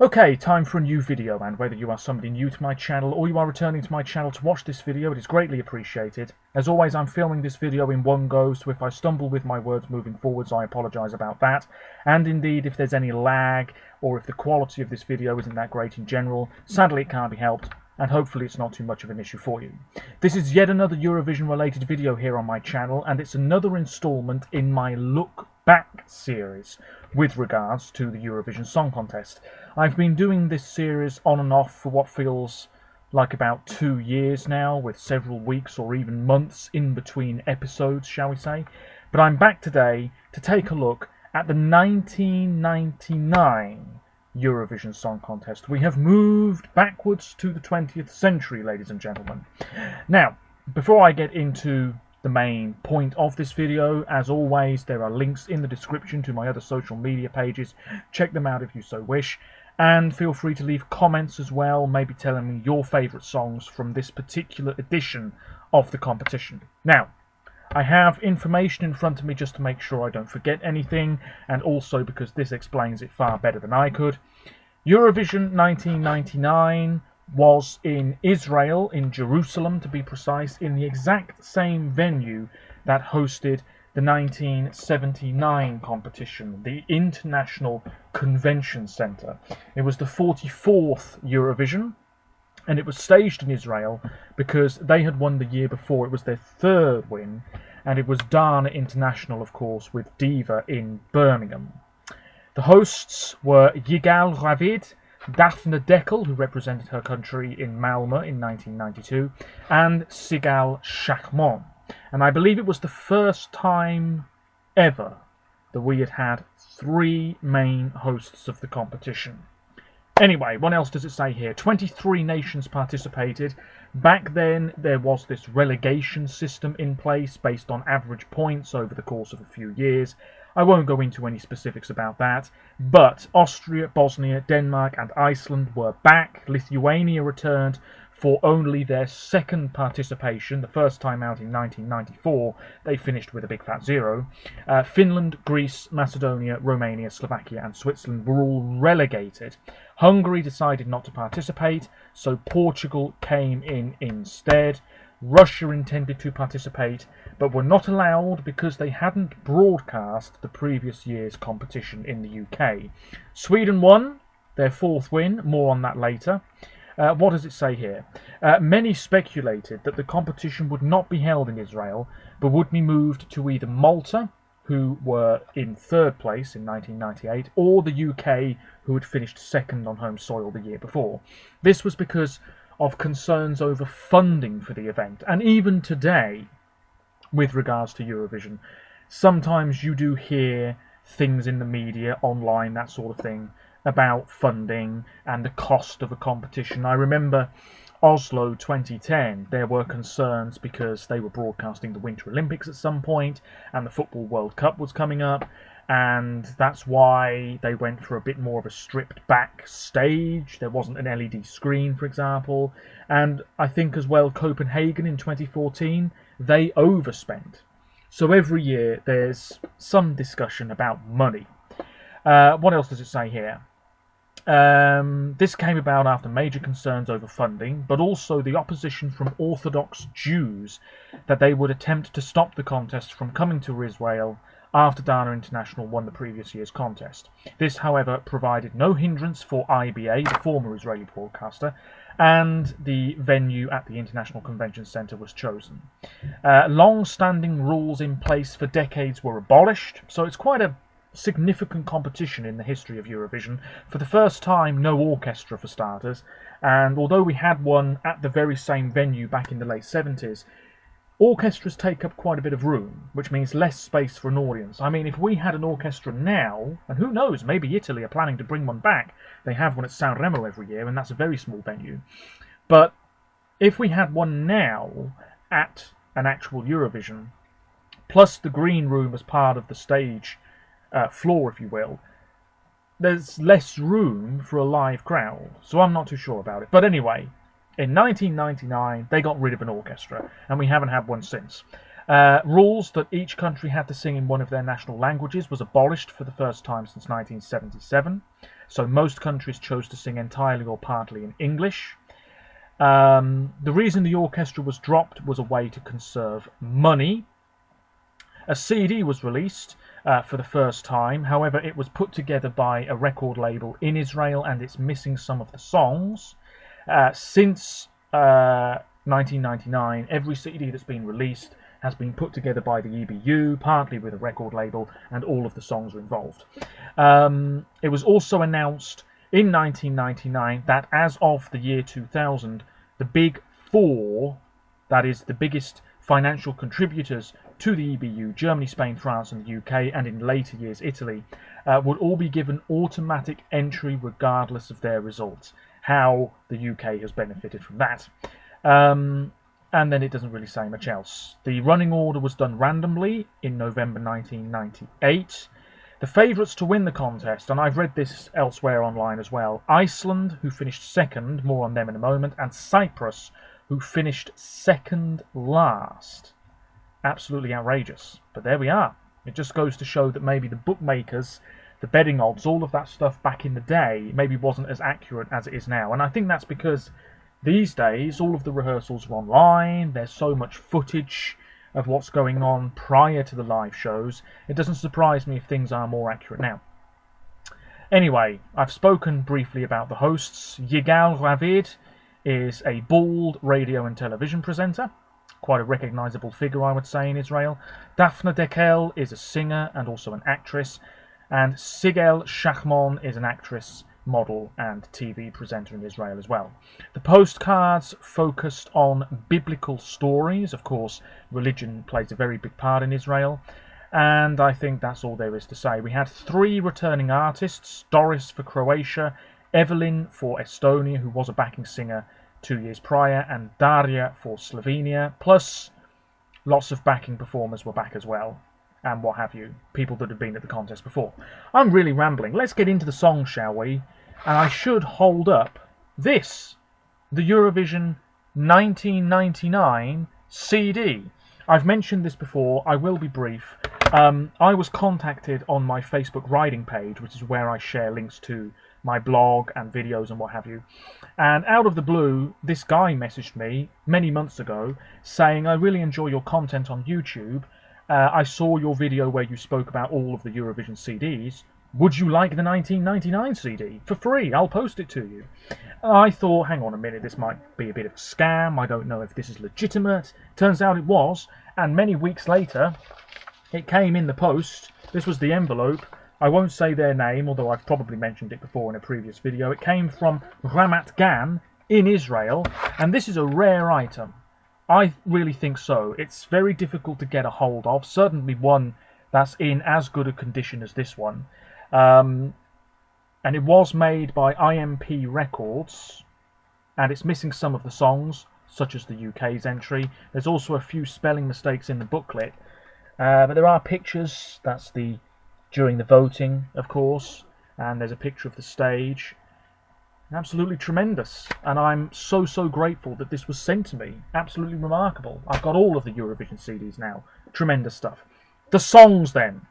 Okay, time for a new video, and whether you are somebody new to my channel or you are returning to my channel to watch this video, it is greatly appreciated. As always, I'm filming this video in one go, so if I stumble with my words moving forwards, I apologise about that. And indeed, if there's any lag, or if the quality of this video isn't that great in general, sadly it can't be helped, and hopefully it's not too much of an issue for you. This is yet another Eurovision related video here on my channel, and it's another instalment in my Look Back series with regards to the Eurovision Song Contest. I've been doing this series on and off for what feels like about 2 years now, with several weeks or even months in between episodes, shall we say. But I'm back today to take a look at the 1999 Eurovision Song Contest. We have moved backwards to the 20th century, ladies and gentlemen. Now, before I get into the main point of this video, as always, there are links in the description to my other social media pages. Check them out if you so wish. And feel free to leave comments as well, maybe telling me your favourite songs from this particular edition of the competition. Now, I have information in front of me just to make sure I don't forget anything, and also because this explains it far better than I could. Eurovision 1999 was in Israel, in Jerusalem to be precise, in the exact same venue that hosted the 1979 competition, the International Convention Centre. It was the 44th Eurovision, and it was staged in Israel because they had won the year before. It was their third win, and it was Dana International, of course, with Diva in Birmingham. The hosts were Yigal Ravid, Daphne Deckel, who represented her country in Malta in 1992, and Sigal Shachmon. And I believe it was the first time ever that we had 3 main hosts of the competition. Anyway, what else does it say here? 23 nations participated. Back then, there was this relegation system in place based on average points over the course of a few years. I won't go into any specifics about that, but Austria, Bosnia, Denmark and Iceland were back. Lithuania returned for only their second participation. The first time out in 1994, they finished with a big fat 0. Finland, Greece, Macedonia, Romania, Slovakia and Switzerland were all relegated. Hungary decided not to participate, so Portugal came in instead. Russia intended to participate, but were not allowed because they hadn't broadcast the previous year's competition in the UK. Sweden won their 4th win, more on that later. What does it say here? Many speculated that the competition would not be held in Israel, but would be moved to either Malta, who were in 3rd place in 1998, or the UK, who had finished 2nd on home soil the year before. This was because of concerns over funding for the event, and even today, with regards to Eurovision, sometimes you do hear things in the media, online, that sort of thing, about funding and the cost of a competition. I remember Oslo 2010, there were concerns because they were broadcasting the Winter Olympics at some point, and the Football World Cup was coming up, and that's why they went for a bit more of a stripped back stage. There wasn't an LED screen, for example, and I think as well Copenhagen in 2014, they overspent. So every year there's some discussion about money. What else does it say here? This came about after major concerns over funding, but also the opposition from Orthodox Jews that they would attempt to stop the contest from coming to Israel after Dana International won the previous year's contest. This, however, provided no hindrance for IBA, the former Israeli broadcaster, and the venue at the International Convention Centre was chosen. Long-standing rules in place for decades were abolished, so it's quite a significant competition in the history of Eurovision. For the first time, no orchestra for starters, and although we had one at the very same venue back in the late 70s, orchestras take up quite a bit of room, which means less space for an audience. I mean, if we had an orchestra now, and who knows, maybe Italy are planning to bring one back. They have one at Sanremo every year, and that's a very small venue. But if we had one now at an actual Eurovision, plus the green room as part of the stage floor, if you will, there's less room for a live crowd, so I'm not too sure about it. But anyway, in 1999, they got rid of an orchestra, and we haven't had one since. Rules that each country had to sing in one of their national languages was abolished for the first time since 1977. So most countries chose to sing entirely or partly in English. The reason the orchestra was dropped was a way to conserve money. A CD was released for the first time. However, it was put together by a record label in Israel, and it's missing some of the songs. Since 1999, every CD that's been released has been put together by the EBU, partly with a record label, and all of the songs are involved. It was also announced in 1999 that as of the year 2000, the Big Four, that is the biggest financial contributors to the EBU, Germany, Spain, France and the UK, and in later years Italy, would all be given automatic entry regardless of their results. How the UK has benefited from that. And then it doesn't really say much else. The running order was done randomly in November 1998. The favourites to win the contest, and I've read this elsewhere online as well, Iceland, who finished second, more on them in a moment, and Cyprus, who finished second last. Absolutely outrageous. But there we are. It just goes to show that maybe the bookmakers, the betting odds, all of that stuff back in the day maybe wasn't as accurate as it is now. And I think that's because these days all of the rehearsals are online. There's so much footage of what's going on prior to the live shows. It doesn't surprise me if things are more accurate now. Anyway, I've spoken briefly about the hosts. Yigal Ravid is a bald radio and television presenter. Quite a recognisable figure, I would say, in Israel. Daphne Dekel is a singer and also an actress. And Sigel Shachmon is an actress, model and TV presenter in Israel as well. The postcards focused on biblical stories. Of course, religion plays a very big part in Israel. And I think that's all there is to say. We had 3 returning artists, Doris for Croatia, Evelyn for Estonia, who was a backing singer 2 years prior, and Daria for Slovenia, plus lots of backing performers were back as well, and what have you, people that had been at the contest before. I'm really rambling. Let's get into the song, shall we? And I should hold up this, the Eurovision 1999 CD. I've mentioned this before, I will be brief. I was contacted on my Facebook writing page, which is where I share links to my blog and videos and what have you. And out of the blue, this guy messaged me many months ago saying, I really enjoy your content on YouTube. I saw your video where you spoke about all of the Eurovision CDs. Would you like the 1999 CD? For free, I'll post it to you. I thought, hang on a minute, this might be a bit of a scam. I don't know if this is legitimate. Turns out it was. And many weeks later, it came in the post. This was the envelope. I won't say their name, although I've probably mentioned it before in a previous video. It came from Ramat Gan in Israel, and this is a rare item. I really think so. It's very difficult to get a hold of, certainly one that's in as good a condition as this one. And it was made by IMP Records, and it's missing some of the songs, such as the UK's entry. There's also a few spelling mistakes in the booklet, but there are pictures. That's during the voting, of course, and there's a picture of the stage. Absolutely tremendous, and I'm so grateful that this was sent to me. Absolutely remarkable. I've got all of the Eurovision CDs now. Tremendous stuff. The songs then.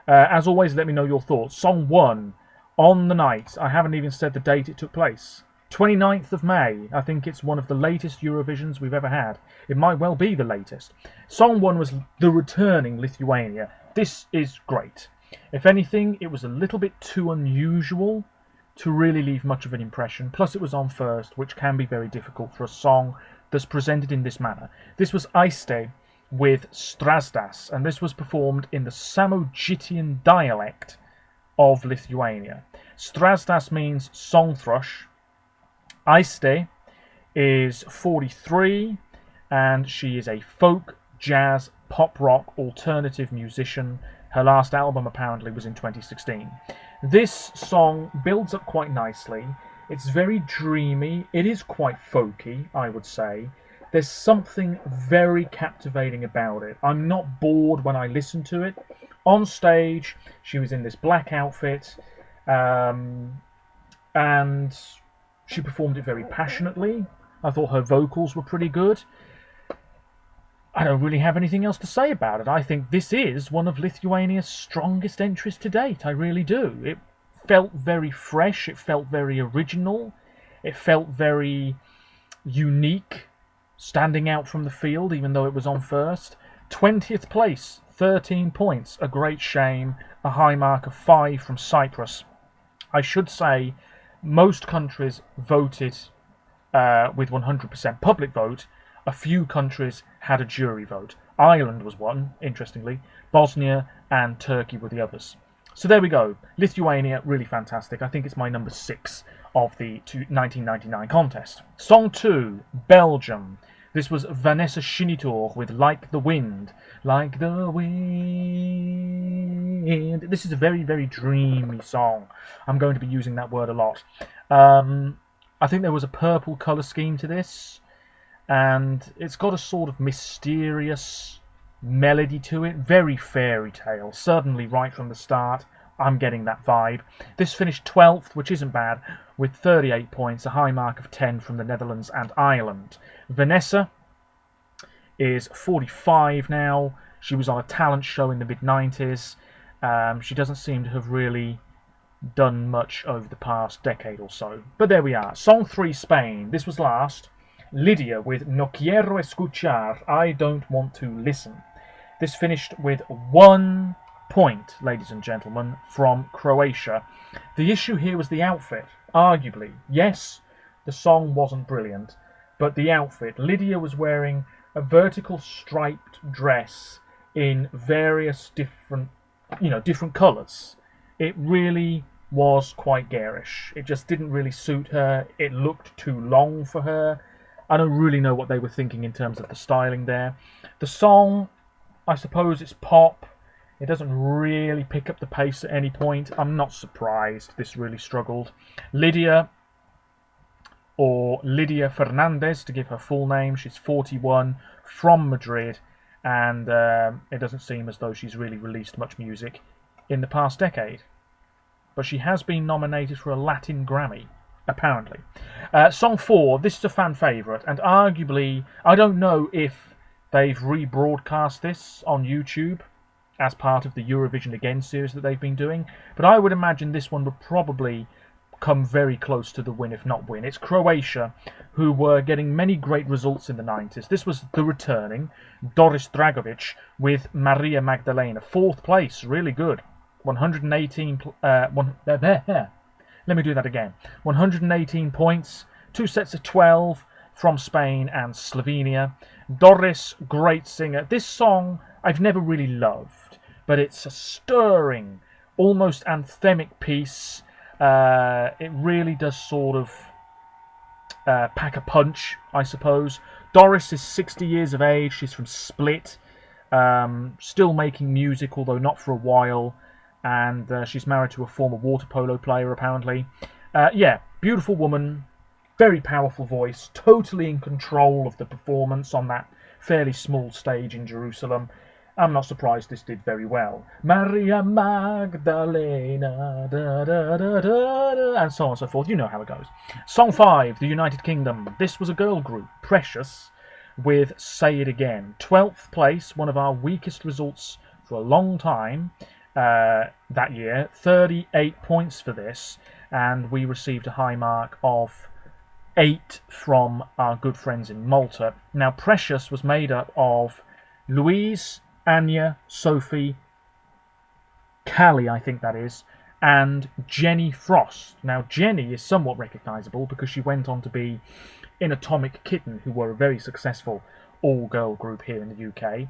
As always, let me know your thoughts. Song 1, On the Night. I haven't even said the date it took place. 29th of May. I think it's one of the latest Eurovisions we've ever had. It might well be the latest. Song 1 was The Returning Lithuania. This is great. If anything, it was a little bit too unusual to really leave much of an impression. Plus it was on first, which can be very difficult for a song that's presented in this manner. This was Aiste with Strasdas, and this was performed in the Samogitian dialect of Lithuania. Strasdas means song thrush. Aiste is 43, and she is a folk, jazz, pop rock, alternative musician. Her last album apparently was in 2016. This song builds up quite nicely. It's very dreamy. It is quite folky, I would say. There's something very captivating about it. I'm not bored when I listen to it. On stage, she was in this black outfit, and she performed it very passionately. I thought her vocals were pretty good. I don't really have anything else to say about it. I think this is one of Lithuania's strongest entries to date. I really do. It felt very fresh. It felt very original. It felt very unique, standing out from the field, even though it was on first. 20th place, 13 points. A great shame. A high mark of 5 from Cyprus. I should say most countries voted with 100% public vote. A few countries had a jury vote. Ireland was one, interestingly. Bosnia and Turkey were the others. So there we go. Lithuania, really fantastic. I think it's my number 6 of the 1999 contest. Song 2, Belgium. This was Vanessa Schinitor with Like the Wind. Like the wind. This is a very, very dreamy song. I'm going to be using that word a lot. I think there was a purple colour scheme to this, and it's got a sort of mysterious melody to it, very fairy tale, certainly right from the start. I'm getting that vibe. This finished 12th, which isn't bad, with 38 points, a high mark of 10 from the Netherlands and Ireland. Vanessa is 45 now. She was on a talent show in the mid-90s. She doesn't seem to have really done much over the past decade or so. But there we are. Song 3, Spain. This was last. Lydia with No quiero escuchar. I don't want to listen. This finished with 1 point, ladies and gentlemen, from Croatia. The issue here was the outfit, arguably. Yes, the song wasn't brilliant, but the outfit. Lydia was wearing a vertical striped dress in various different colours. It really was quite garish. It just didn't really suit her. It looked too long for her. I don't really know what they were thinking in terms of the styling there. The song, I suppose it's pop. It doesn't really pick up the pace at any point. I'm not surprised this really struggled. Lydia, or Lydia Fernandez to give her full name, she's 41, from Madrid, and it doesn't seem as though she's really released much music in the past decade. But she has been nominated for a Latin Grammy, apparently. Song 4, this is a fan favourite, and arguably, I don't know if they've rebroadcast this on YouTube as part of the Eurovision Again series that they've been doing, but I would imagine this one would probably come very close to the win, if not win. It's Croatia, who were getting many great results in the 90s. This was the returning Doris Dragovich with Maria Magdalena. 4th place, really good. 118... let me do that again. 118 points, 2 sets of 12 from Spain and Slovenia. Doris, great singer. This song I've never really loved, but it's a stirring, almost anthemic piece. It really does sort of pack a punch, I suppose. Doris is 60 years of age. She's from Split, still making music, although not for a while. And she's married to a former water polo player, apparently. Yeah, beautiful woman, very powerful voice, totally in control of the performance on that fairly small stage in Jerusalem. I'm not surprised this did very well. Maria Magdalena, da, da, da, da, da, and so on and so forth. You know how it goes. Song 5, the United Kingdom. This was a girl group, Precious, with Say It Again. 12th place, one of our weakest results for a long time that year. 38 points for this, and we received a high mark of 8 from our good friends in Malta. Now, Precious was made up of Louise, Anya, Sophie, Callie, I think that is, and Jenny Frost. Now, Jenny is somewhat recognisable because she went on to be in Atomic Kitten, who were a very successful all-girl group here in the UK.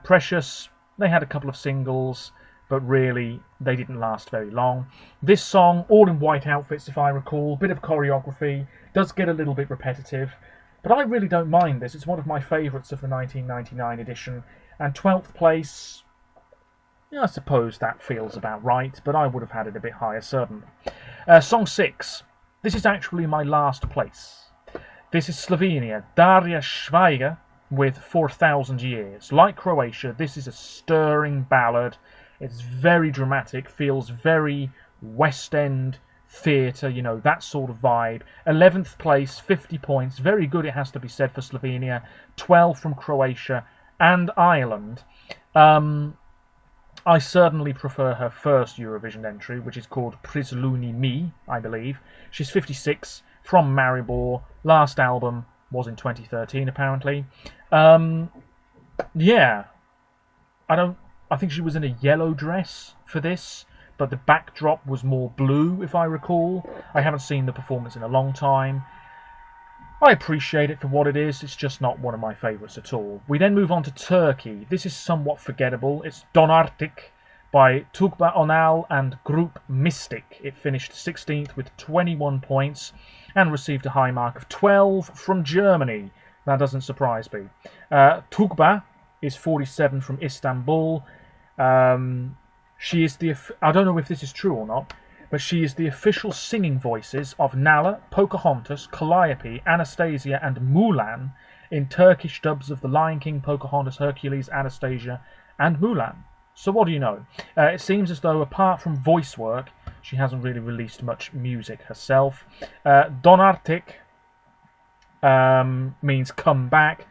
Precious, they had a couple of singles, but really, they didn't last very long. This song, all in white outfits, if I recall, bit of choreography, does get a little bit repetitive, but I really don't mind this. It's one of my favourites of the 1999 edition. And 12th place, I suppose that feels about right, but I would have had it a bit higher, certainly. Song 6. This is actually my last place. This is Slovenia, Darja Schweiger with 4,000 Years. Like Croatia, this is a stirring ballad. It's very dramatic, feels very West End theatre, you know, that sort of vibe. 11th place, 50 points. Very good, it has to be said, for Slovenia. 12 from Croatia. and Ireland. I certainly prefer her first Eurovision entry, which is called Prisluni Me, I believe. She's 56, from Maribor. Last album was in 2013, apparently. Yeah, I think she was in a yellow dress for this, but the backdrop was more blue, if I recall. I haven't seen the performance in a long time. I appreciate it for what it is, it's just not one of my favourites at all. We then move on to Turkey. This is somewhat forgettable. It's Don Artık by Tugba Onal and Group Mystic. It finished 16th with 21 points and received a high mark of 12 from Germany. That doesn't surprise me. Tugba is 47 from Istanbul. She is I don't know if this is true or not, but she is the official singing voices of Nala, Pocahontas, Calliope, Anastasia and Mulan in Turkish dubs of The Lion King, Pocahontas, Hercules, Anastasia and Mulan. So what do you know? It seems as though apart from voice work, she hasn't really released much music herself. Don Artık means come back.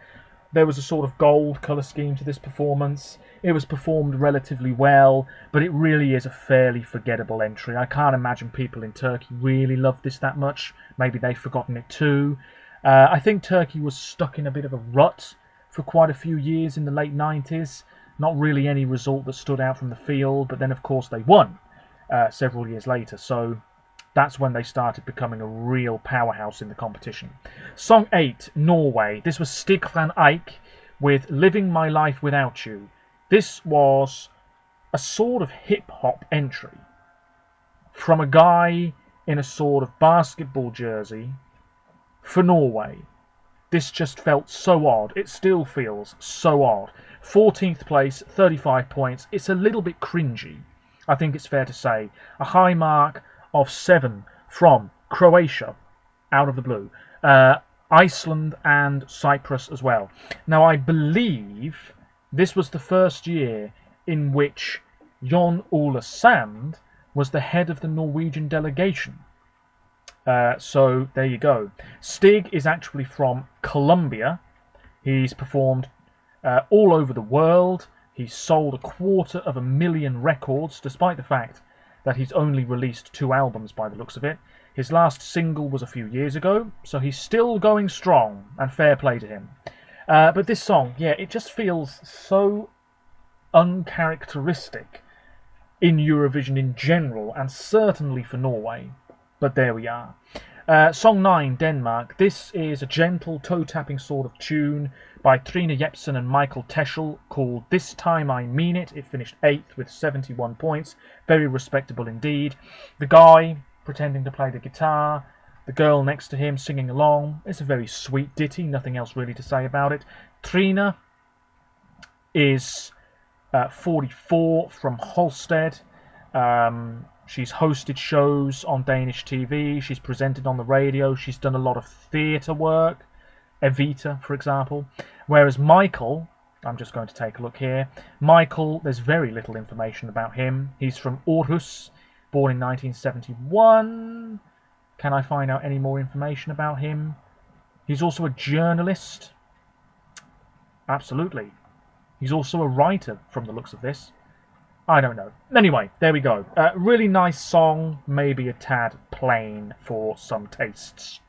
There was a sort of gold colour scheme to this performance. It was performed relatively well, but it really is a fairly forgettable entry. I can't imagine people in Turkey really loved this that much. Maybe they've forgotten it too. I think Turkey was stuck in a bit of a rut for quite a few years in the late 90s. Not really any result that stood out from the field, but then of course they won several years later. So that's when they started becoming a real powerhouse in the competition. Song 8, Norway. This was Stig van Eyck with Living My Life Without You. This was a sort of hip-hop entry from a guy in a sort of basketball jersey for Norway. This just felt so odd. It still feels so odd. 14th place, 35 points. It's a little bit cringy, I think it's fair to say. A high mark of 7 from Croatia, out of the blue. Iceland and Cyprus as well. Now, I believe this was the first year in which Jon Ole Sand was the head of the Norwegian delegation. So there you go. Stig is actually from Colombia. He's performed all over the world. He's sold 250,000 records, despite the fact that he's only released 2 albums by the looks of it. His last single was a few years ago, so he's still going strong, and fair play to him. But this song, yeah, it just feels so uncharacteristic in Eurovision in general, and certainly for Norway. But there we are. Song 9, Denmark. This is a gentle toe-tapping sort of tune by Trine Jepsen and Michael Teschel called This Time I Mean It. It finished 8th with 71 points. Very respectable indeed. The guy pretending to play the guitar, the girl next to him singing along. It's a very sweet ditty, nothing else really to say about it. Trine is 44 from Holsted. She's hosted shows on Danish TV. She's presented on the radio. She's done a lot of theatre work. Evita, for example. Whereas Michael, I'm just going to take a look here. Michael, there's very little information about him. He's from Aarhus, born in 1971. Can I find out any more information about him? He's also a journalist. Absolutely. He's also a writer, from the looks of this. I don't know. Anyway, there we go. Really nice song, maybe a tad plain for some tastes.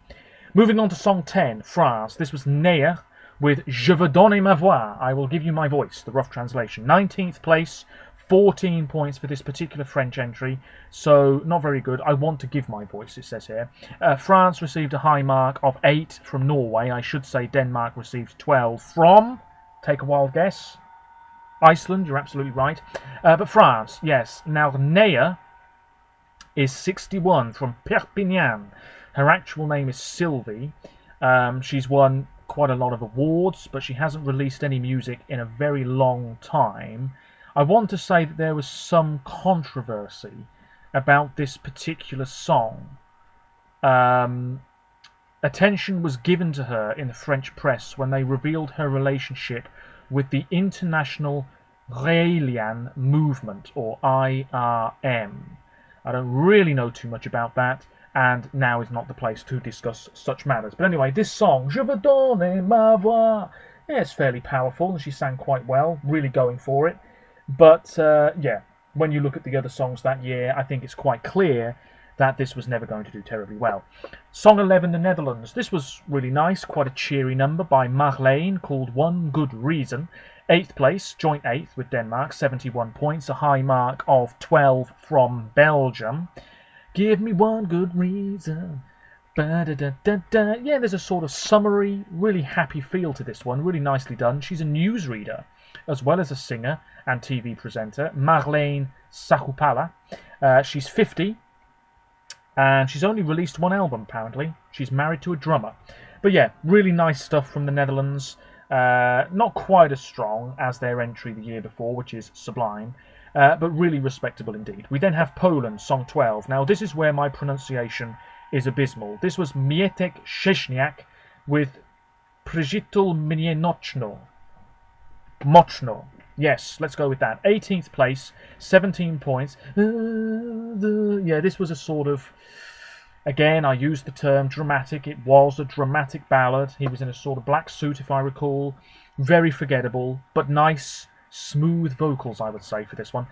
Moving on to song 10, France. This was Neyer with Je veux donner ma voix. I will give you my voice, the rough translation. 19th place, 14 points for this particular French entry, so not very good. I want to give my voice, it says here. France received a high mark of 8 from Norway. I should say Denmark received 12 from, take a wild guess, Iceland. You're absolutely right. But France, yes. Now, Neyer is 61 from Perpignan. Her actual name is Sylvie. She's won quite a lot of awards, but she hasn't released any music in a very long time. I want to say that there was some controversy about this particular song. Attention was given to her in the French press when they revealed her relationship with the International Raelian Movement, or IRM. I don't really know too much about that, and now is not the place to discuss such matters. But anyway, this song, Je veux donner ma voix, Yeah, it's fairly powerful, and she sang quite well, really going for it. But yeah, when you look at the other songs that year, I think it's quite clear that this was never going to do terribly well. Song 11, The Netherlands. This was really nice, quite a cheery number by Marleen called One Good Reason. 8th place, joint 8th with Denmark, 71 points, a high mark of 12 from Belgium. Give me one good reason. Ba-da-da-da-da. Yeah, there's a sort of summery, really happy feel to this one, really nicely done. She's a newsreader as well as a singer and TV presenter, Marleen Sakupala. She's 50. And she's only released one album, apparently. She's married to a drummer. But yeah, really nice stuff from the Netherlands. Not quite as strong as their entry the year before, which is Sublime. But really respectable indeed. We then have Poland, song 12. Now, this is where my pronunciation is abysmal. This was Mietek Szczesniak with Przyjaciel mnie Nocno. Mochno. Yes, let's go with that. 18th place, 17 points. Yeah, this was a sort of, again, I used the term dramatic. It was a dramatic ballad. He was in a sort of black suit, if I recall. Very forgettable, but nice, smooth vocals, I would say, for this one.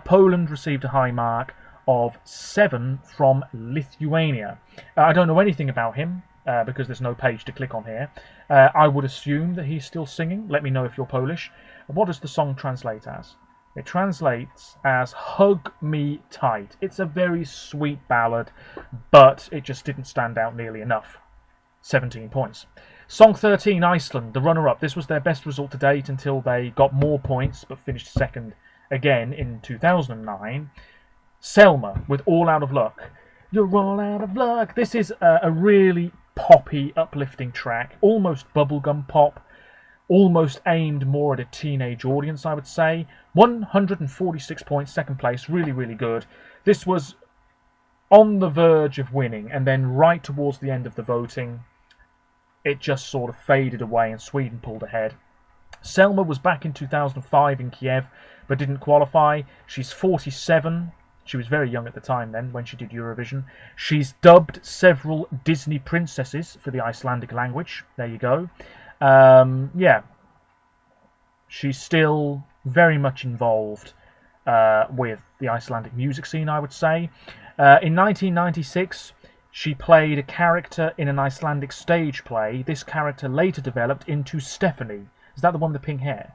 Poland received a high mark of 7 from Lithuania. I don't know anything about him, because there's no page to click on here. I would assume that he's still singing. Let me know if you're Polish. What does the song translate as? It translates as Hug Me Tight. It's a very sweet ballad, but it just didn't stand out nearly enough. 17 points. Song 13, Iceland, the runner-up. This was their best result to date until they got more points, but finished second again in 2009. Selma with All Out of Luck. You're all out of luck. This is a really poppy, uplifting track, almost bubblegum pop. Almost aimed more at a teenage audience, I would say. 146 points, second place, really, really good. This was on the verge of winning, and then right towards the end of the voting, it just sort of faded away and Sweden pulled ahead. Selma was back in 2005 in Kiev, but didn't qualify. She's 47. She was very young at the time then, when she did Eurovision. She's dubbed several Disney princesses for the Icelandic language. There you go. Yeah, she's still very much involved with the Icelandic music scene, I would say. In 1996, she played a character in an Icelandic stage play. This character later developed into Stephanie. Is that the one with the pink hair?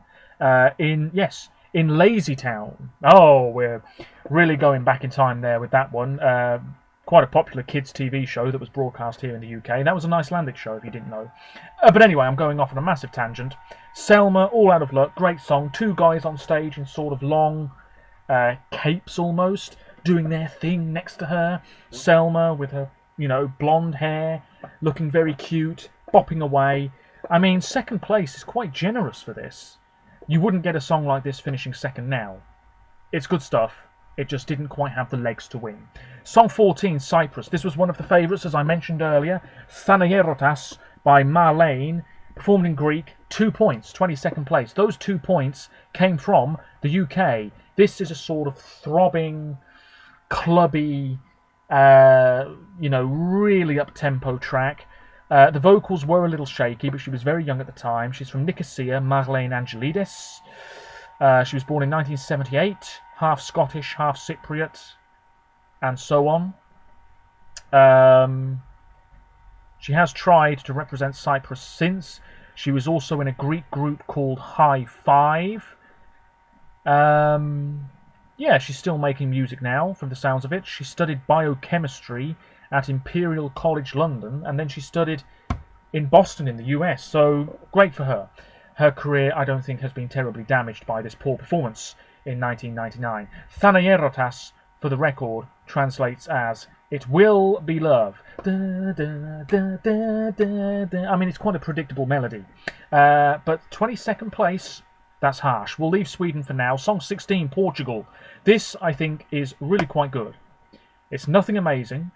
In Lazy Town. Oh, we're really going back in time there with that one. Quite a popular kids' TV show that was broadcast here in the UK. That was an Icelandic show, if you didn't know. But anyway, I'm going off on a massive tangent. Selma, All Out of Luck, great song. Two guys on stage in sort of long capes almost, doing their thing next to her. Selma with her, blonde hair, looking very cute, bopping away. I mean, second place is quite generous for this. You wouldn't get a song like this finishing second now. It's good stuff. It just didn't quite have the legs to win. Song 14, Cyprus. This was one of the favourites, as I mentioned earlier. Thanayerotas by Marleen, performed in Greek. 2 points, 22nd place. Those 2 points came from the UK. This is a sort of throbbing, clubby, really up-tempo track. The vocals were a little shaky, but she was very young at the time. She's from Nicosia, Marleen Angelides. She was born in 1978. Half Scottish, half Cypriot, and so on. She has tried to represent Cyprus since. She was also in a Greek group called High Five. Yeah, she's still making music now, from the sounds of it. She studied biochemistry at Imperial College London, and then she studied in Boston in the US, so great for her. Her career, I don't think, has been terribly damaged by this poor performance in 1999. Thanayerotas, for the record, translates as "It Will Be Love." Da, da, da, da, da, da. I mean, it's quite a predictable melody. But 22nd place, that's harsh. We'll leave Sweden for now. Song 16, Portugal. This, I think, is really quite good. It's nothing amazing,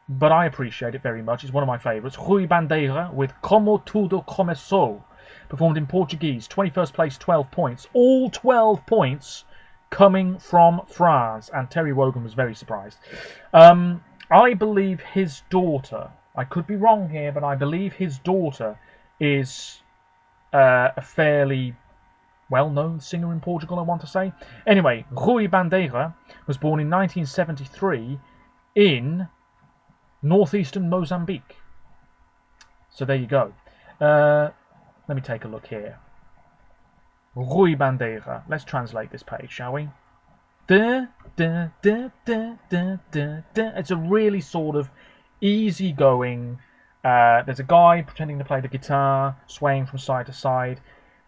but I appreciate it very much. It's one of my favourites. Rui Bandeira with Como Tudo Começou. Performed in Portuguese. 21st place, 12 points. All 12 points coming from France, and Terry Wogan was very surprised. I believe his daughter, I could be wrong here, but I believe his daughter is a fairly well-known singer in Portugal, I want to say. Anyway, Rui Bandeira was born in 1973 in northeastern Mozambique. So there you go. Let me take a look here. Rui Bandeira. Let's translate this page, shall we? Da, da, da, da, da, da, da. It's a really sort of easy-going. There's a guy pretending to play the guitar, swaying from side to side.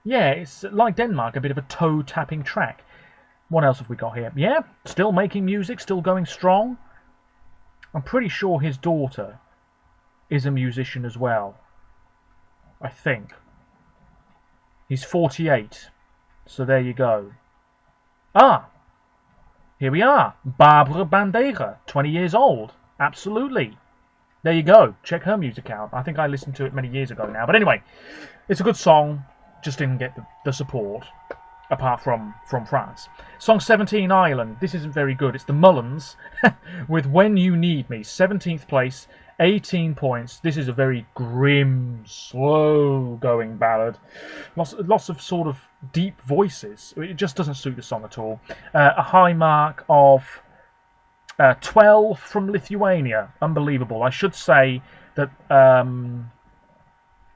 Yeah, it's like Denmark, a bit of a toe-tapping track. What else have we got here? Yeah, still making music, still going strong. I'm pretty sure his daughter is a musician as well. I think. He's 48. So there you go. Ah! Here we are. Barbara Bandeira, 20 years old. Absolutely. There you go. Check her music out. I think I listened to it many years ago now. But anyway, it's a good song. Just didn't get the support, apart from France. Song 17, Ireland. This isn't very good. It's the Mullins with When You Need Me. 17th place, 18 points. This is a very grim, slow-going ballad. Lots of sort of deep voices. It just doesn't suit the song at all. A high mark of 12 from Lithuania. Unbelievable. I should say that...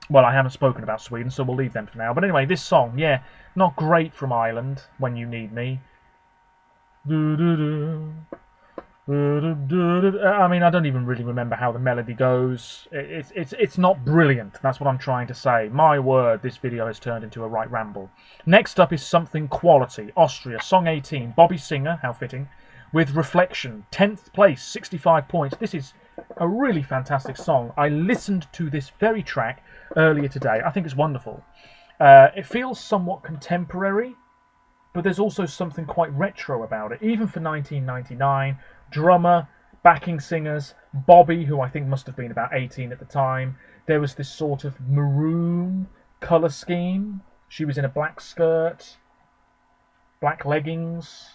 well, I haven't spoken about Sweden, so we'll leave them for now. But anyway, this song, yeah, not great from Ireland, When You Need Me. I mean, I don't even really remember how the melody goes. It's not brilliant, that's what I'm trying to say. My word, this video has turned into a right ramble. Next up is Something Quality, Austria, Song 18, Bobby Singer, how fitting, with Reflection, 10th place, 65 points. This is a really fantastic song. I listened to this very track earlier today. I think it's wonderful. It feels somewhat contemporary, but there's also something quite retro about it. Even for 1999, drummer, backing singers, Bobby, who I think must have been about 18 at the time. There was this sort of maroon colour scheme. She was in a black skirt, black leggings.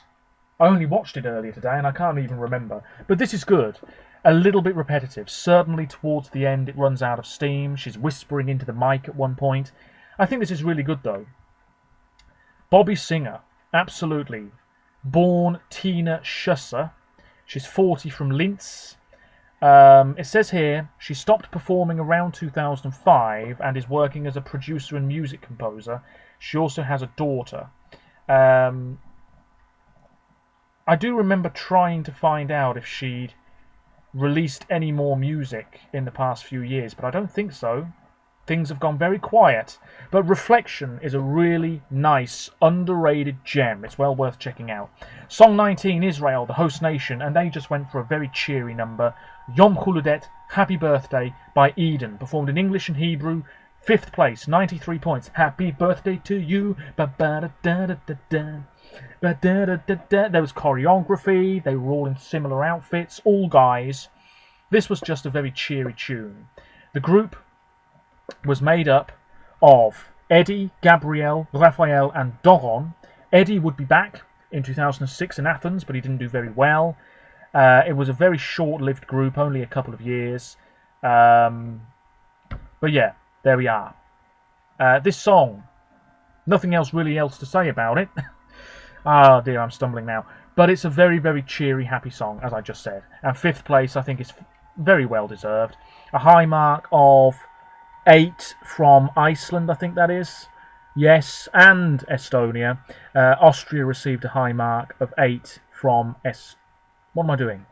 I only watched it earlier today and I can't even remember. But this is good. A little bit repetitive. Certainly towards the end it runs out of steam. She's whispering into the mic at one point. I think this is really good though. Bobby Singer, absolutely. Born Tina Schusser. She's 40 from Linz. It says here she stopped performing around 2005 and is working as a producer and music composer. She also has a daughter. I do remember trying to find out if she'd released any more music in the past few years, but I don't think so. Things have gone very quiet. But Reflection is a really nice, underrated gem. It's well worth checking out. Song 19, Israel, the host nation, and they just went for a very cheery number. Yom Huludet, Happy Birthday, by Eden, performed in English and Hebrew. 5th place, 93 points. Happy birthday to you. Ba-ba-da-da-da-da-da. There was choreography, they were all in similar outfits, all guys. This was just a very cheery tune. The group was made up of Eddie, Gabriel, Raphael and Doron. Eddie would be back in 2006 in Athens, but he didn't do very well. It was a very short-lived group, only a couple of years. But yeah, there we are. This song, nothing else really else to say about it. Ah dear, I'm stumbling now. But it's a very, very cheery, happy song, as I just said. And 5th place, I think, is very well deserved. A high mark of 8 from Iceland, I think that is. Yes, and Estonia. Austria received a high mark of 8 from What am I doing?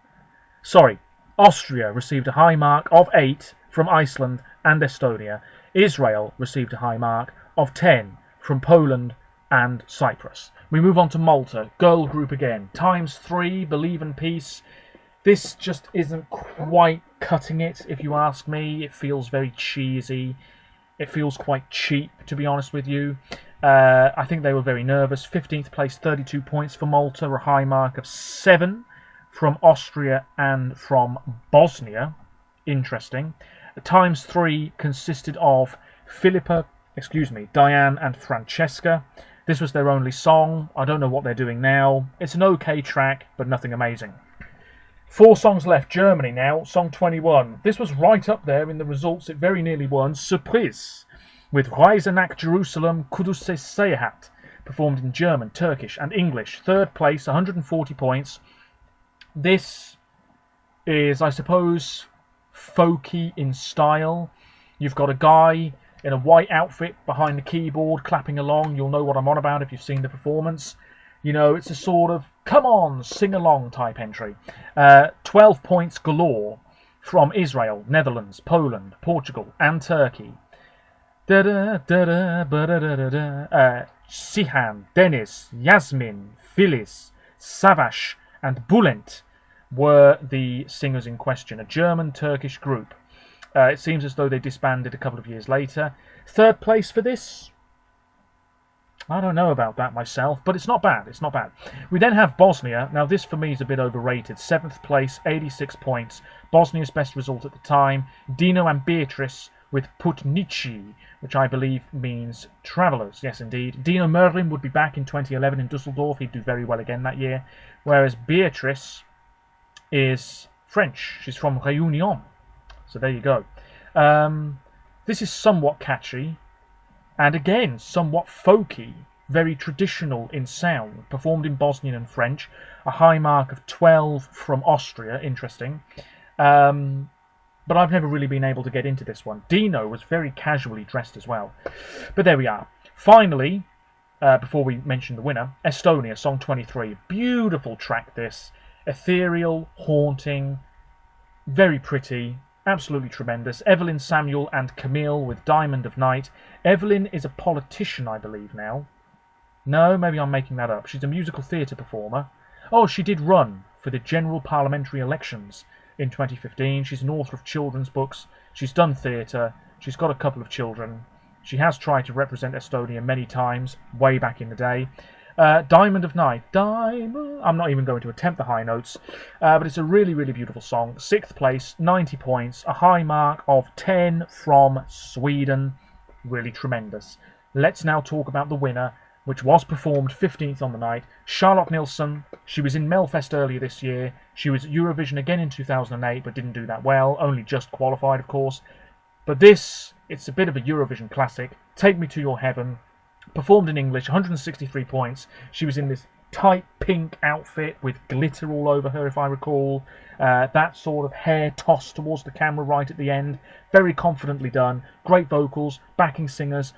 Sorry. Austria received a high mark of 8 from Iceland and Estonia. Israel received a high mark of 10 from Poland and Cyprus. We move on to Malta, girl group again. ×3, Believe in Peace. This just isn't quite cutting it, if you ask me. It feels very cheesy. It feels quite cheap, to be honest with you. I think they were very nervous. 15th place, 32 points for Malta, a high mark of 7 from Austria and from Bosnia. Interesting. ×3 consisted of Diane and Francesca. This was their only song. I don't know what they're doing now. It's an okay track, but nothing amazing. 4 songs left. Germany now. Song 21. This was right up there in the results. It very nearly won. Surprise. with Reisenack Jerusalem Kudüs'e Seyahat, performed in German, Turkish and English. Third place, 140 points. This is, I suppose, folky in style. You've got a guy in a white outfit behind the keyboard clapping along. You'll know what I'm on about if you've seen the performance. You know, it's a sort of, come on, sing along type entry. 12 points galore from Israel, Netherlands, Poland, Portugal and Turkey. Sihan, Deniz, Yasmin, Filiz, Savaş and Bulent were the singers in question. A German-Turkish group. It seems as though they disbanded a couple of years later. Third place for this? I don't know about that myself, but it's not bad. It's not bad. We then have Bosnia. Now, this for me is a bit overrated. 7th place, 86 points. Bosnia's best result at the time. Dino and Beatrice with Putnici, which I believe means travellers. Yes, indeed. Dino Merlin would be back in 2011 in Dusseldorf. He'd do very well again that year. Whereas Beatrice is French. She's from Réunion. So there you go. This is somewhat catchy. And again, somewhat folky, very traditional in sound, performed in Bosnian and French. A high mark of 12 from Austria, interesting. But I've never really been able to get into this one. Dino was very casually dressed as well. But there we are. Finally, before we mention the winner, Estonia, Song 23. Beautiful track this. Ethereal, haunting, very pretty. Absolutely tremendous. Evelyn Samuel and Camille with Diamond of Night. Evelyn is a politician, I believe, now. No, maybe I'm making that up. She's a musical theatre performer. Oh, she did run for the general parliamentary elections in 2015. She's an author of children's books. She's done theatre. She's got a couple of children. She has tried to represent Estonia many times, way back in the day. Diamond of Night. Diamond. I'm not even going to attempt the high notes, but it's a really, really beautiful song. 6th place, 90 points, a high mark of 10 from Sweden. Really tremendous. Let's now talk about the winner, which was performed 15th on the night. Charlotte Nilsson. She was in Melfest earlier this year. She was at Eurovision again in 2008, but didn't do that well. Only just qualified, of course. But this, it's a bit of a Eurovision classic. Take Me to Your Heaven. Performed in English, 163 points. She was in this tight pink outfit with glitter all over her, if I recall. That sort of hair tossed towards the camera right at the end. Very confidently done. Great vocals, backing singers.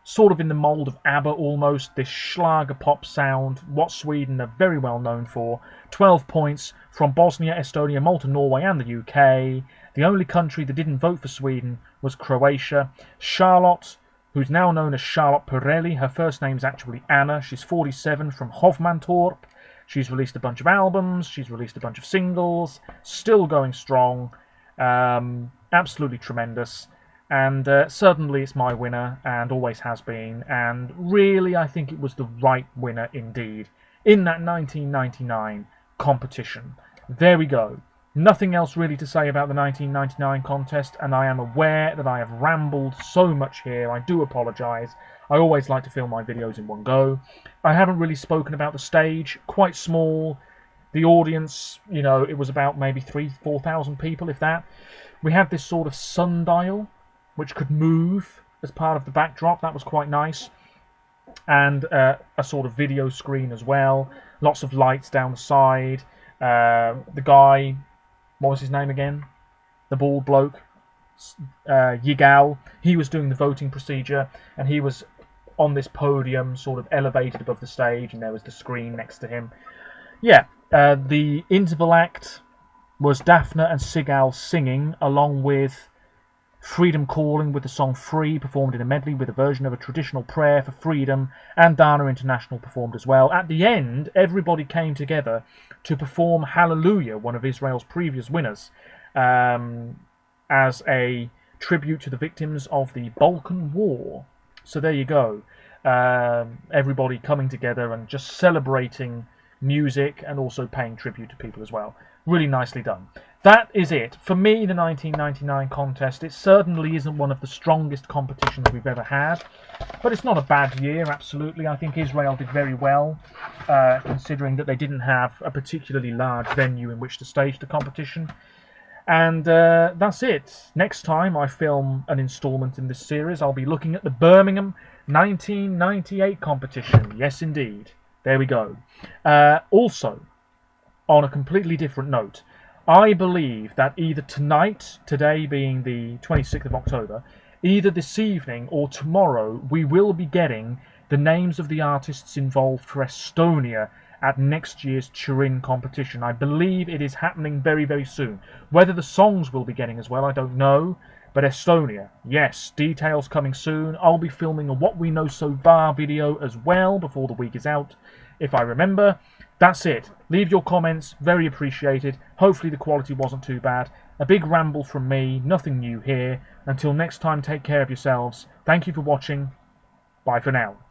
Sort of in the mould of ABBA almost. This Schlager pop sound. What Sweden are very well known for. 12 points from Bosnia, Estonia, Malta, Norway and the UK. The only country that didn't vote for Sweden was Croatia. Charlotte, who's now known as Charlotte Pirelli. Her first name's actually Anna. She's 47 from Hovmantorp. She's released a bunch of albums. She's released a bunch of singles. Still going strong. Absolutely tremendous. And certainly it's my winner, and always has been. And really, I think it was the right winner indeed in that 1999 competition. There we go. Nothing else really to say about the 1999 contest, and I am aware that I have rambled so much here. I do apologise. I always like to film my videos in one go. I haven't really spoken about the stage. Quite small. The audience, you know, it was about maybe 3,000-4,000 people, if that. We had this sort of sundial, which could move as part of the backdrop. That was quite nice. And a sort of video screen as well. Lots of lights down the side. The guy... What was his name again? The bald bloke. Yigal. He was doing the voting procedure, and he was on this podium, sort of elevated above the stage, and there was the screen next to him. Yeah, the interval act was Daphne and Sigal singing, along with Freedom Calling with the song Free, performed in a medley with a version of a traditional prayer for freedom, and Dana International performed as well. At the end, everybody came together to perform Hallelujah, one of Israel's previous winners, as a tribute to the victims of the Balkan War. So there you go. Everybody coming together and just celebrating music and also paying tribute to people as well. Really nicely done. That is it. For me, the 1999 contest, it certainly isn't one of the strongest competitions we've ever had, but it's not a bad year, absolutely. I think Israel did very well, considering that they didn't have a particularly large venue in which to stage the competition. And that's it. Next time I film an installment in this series, I'll be looking at the Birmingham 1998 competition. Yes, indeed. There we go. Also, on a completely different note, I believe that either tonight, today being the 26th of October, either this evening or tomorrow, we will be getting the names of the artists involved for Estonia at next year's Turin competition. I believe it is happening very, very soon. Whether the songs will be getting as well, I don't know. But Estonia, yes, details coming soon. I'll be filming a What We Know So Far video as well before the week is out, if I remember. That's it. Leave your comments, very appreciated. Hopefully the quality wasn't too bad. A big ramble from me, nothing new here. Until next time, take care of yourselves. Thank you for watching. Bye for now.